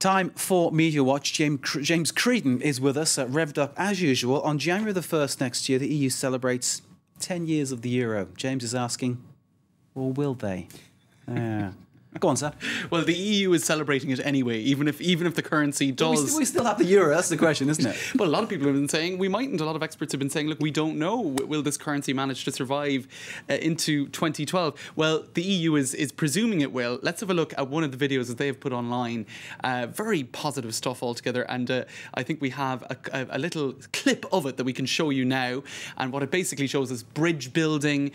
Time for Media Watch. James Creedon is with us, revved up as usual. On January the 1st next year, the EU celebrates 10 years of the euro. James is asking, or will they? Go on, sir. Well, the EU is celebrating it anyway, even if the currency does. We still have the euro. That's the question, isn't it? Well, a lot of people have been saying we mightn't. A lot of experts have been saying, look, we don't know. Will this currency manage to survive into 2012? Well, the EU is presuming it will. Let's have a look at one of the videos that they have put online. Very positive stuff altogether. And I think we have a little clip of it that we can show you now. And what it basically shows is bridge building,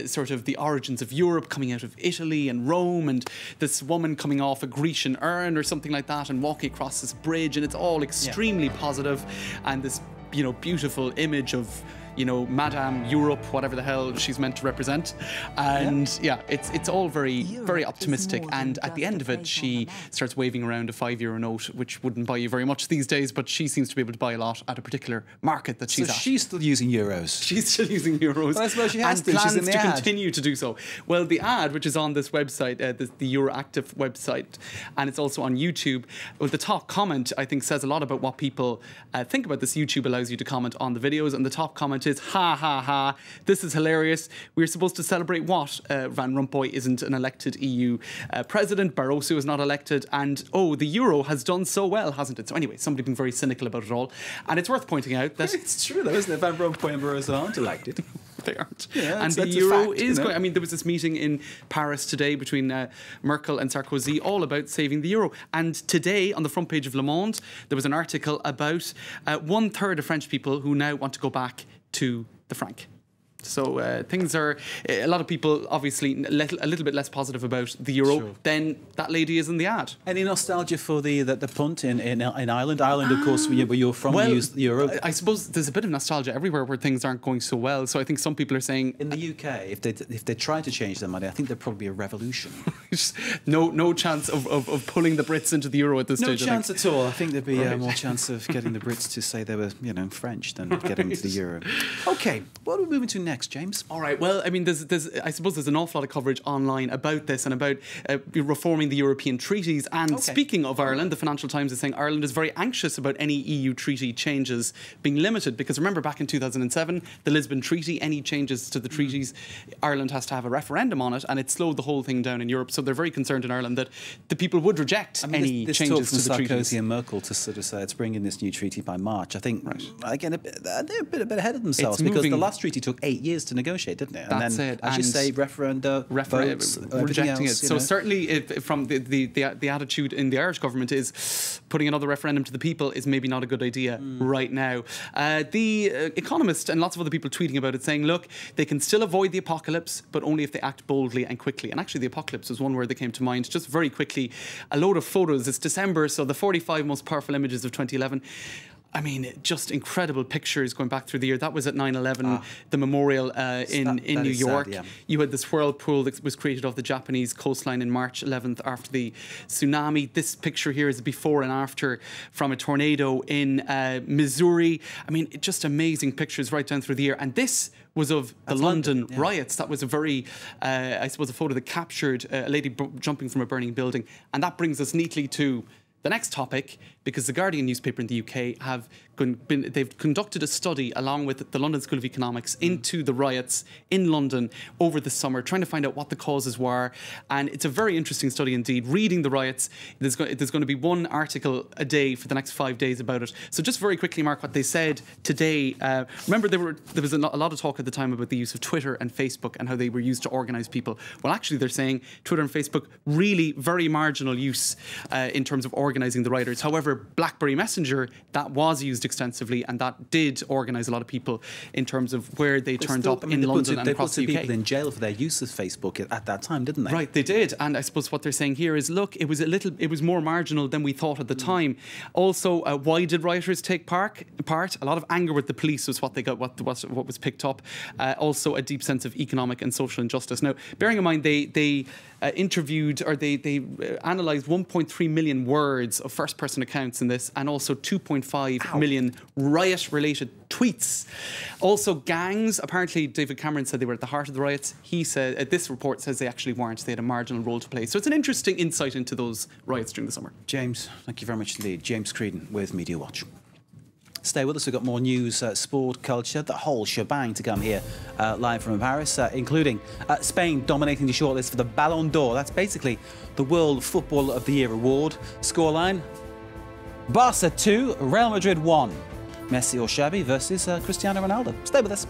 sort of the origins of Europe coming out of Italy and Rome, and this woman coming off a Grecian urn or something like that and walking across this bridge, and it's all extremely positive, and this, you know, beautiful image of, you know, Madame Europe, whatever the hell she's meant to represent. And it's all very optimistic. And at the end of it, she starts waving around a €5 note, which wouldn't buy you very much these days, but she seems to be able to buy a lot at a particular market that she's at. So she's still using euros. She's still using euros. Well, I suppose she has and plans she's in the to ad. continue to do so. Well, the ad, which is on this website, the Euroactiv website, and it's also on YouTube. Well, the top comment, I think, says a lot about what people think about this. YouTube allows you to comment on the videos, and the top comment is, ha ha ha, this is hilarious. We're supposed to celebrate what? Van Rompuy isn't an elected EU president, Barroso is not elected, and oh, the euro has done so well, hasn't it? So anyway, somebody being very cynical about it all. And it's worth pointing out that it's true though, isn't it? Van Rompuy and Barroso aren't elected. They aren't. Yeah, and the euro is going. I mean, there was this meeting in Paris today between Merkel and Sarkozy, all about saving the euro. And today, on the front page of Le Monde, there was an article about 1/3 of French people who now want to go back to the franc. So things are, a lot of people obviously a little bit less positive about the euro than that lady is in the ad. Any nostalgia for the punt in Ireland? Ireland, of course, where you're from, we use the euro. I suppose there's a bit of nostalgia everywhere where things aren't going so well. So I think some people are saying in the UK, if they try to change their money, I think there'd probably be a revolution. no chance of pulling the Brits into the euro at this stage. No chance at all. I think there'd be more chance of getting the Brits to say they were, you know, French than getting into the euro. Okay, what are we moving to next, James? All right. Well, I mean, I suppose there's an awful lot of coverage online about this and about reforming the European treaties. And speaking of Ireland, the Financial Times is saying Ireland is very anxious about any EU treaty changes being limited, because remember back in 2007, the Lisbon Treaty, any changes to the treaties, Ireland has to have a referendum on it, and it slowed the whole thing down in Europe. So they're very concerned in Ireland that the people would reject any changes to the treaties. Sarkozy and Merkel to sort of say it's bringing this new treaty by March. I think again they're a bit ahead of themselves, because the last treaty took 8 years to negotiate, didn't it? And That's then, it. As you say, votes, rejecting else, it. So certainly, from the attitude in the Irish government is putting another referendum to the people is maybe not a good idea right now. The Economist and lots of other people tweeting about it, saying, look, they can still avoid the apocalypse, but only if they act boldly and quickly. And actually, the apocalypse was one word that came to mind. Just very quickly, a load of photos. It's December, so the 45 most powerful images of 2011. I mean, just incredible pictures going back through the year. That was at 9/11, the memorial in New York. Sad, yeah. You had this whirlpool that was created off the Japanese coastline in March 11th after the tsunami. This picture here is before and after from a tornado in Missouri. I mean, just amazing pictures right down through the year. And this was of the London riots. That was a very, I suppose, a photo that captured a lady jumping from a burning building. And that brings us neatly to the next topic, because the Guardian newspaper in the UK they've conducted a study along with the London School of Economics into the riots in London over the summer, trying to find out what the causes were. And it's a very interesting study indeed. Reading the riots, there's going to be one article a day for the next 5 days about it. So just very quickly, Mark, what they said today. Remember, there was a lot of talk at the time about the use of Twitter and Facebook and how they were used to organise people. Well, actually, they're saying Twitter and Facebook really very marginal use in terms of organising the rioters. However, BlackBerry Messenger, that was used extensively, and that did organise a lot of people in terms of where they turned up in London and across the UK. They put people in jail for their use of Facebook at that time, didn't they? Right, they did. And I suppose what they're saying here is, look, it was more marginal than we thought at the time. Also, why did rioters take part? A lot of anger with the police was what they got, what was picked up. Also, a deep sense of economic and social injustice. Now, bearing in mind, interviewed, or they analysed 1.3 million words of first-person accounts in this, and also 2.5 million riot-related tweets. Also, gangs. Apparently, David Cameron said they were at the heart of the riots. He said this report says they actually weren't. They had a marginal role to play. So it's an interesting insight into those riots during the summer. James, thank you very much indeed. James Creedon with Media Watch. Stay with us. We've got more news, sport, culture, the whole shebang to come here live from Paris, including Spain dominating the shortlist for the Ballon d'Or. That's basically the World Footballer of the Year award. Scoreline: Barca 2, Real Madrid 1. Messi or Xavi versus Cristiano Ronaldo. Stay with us.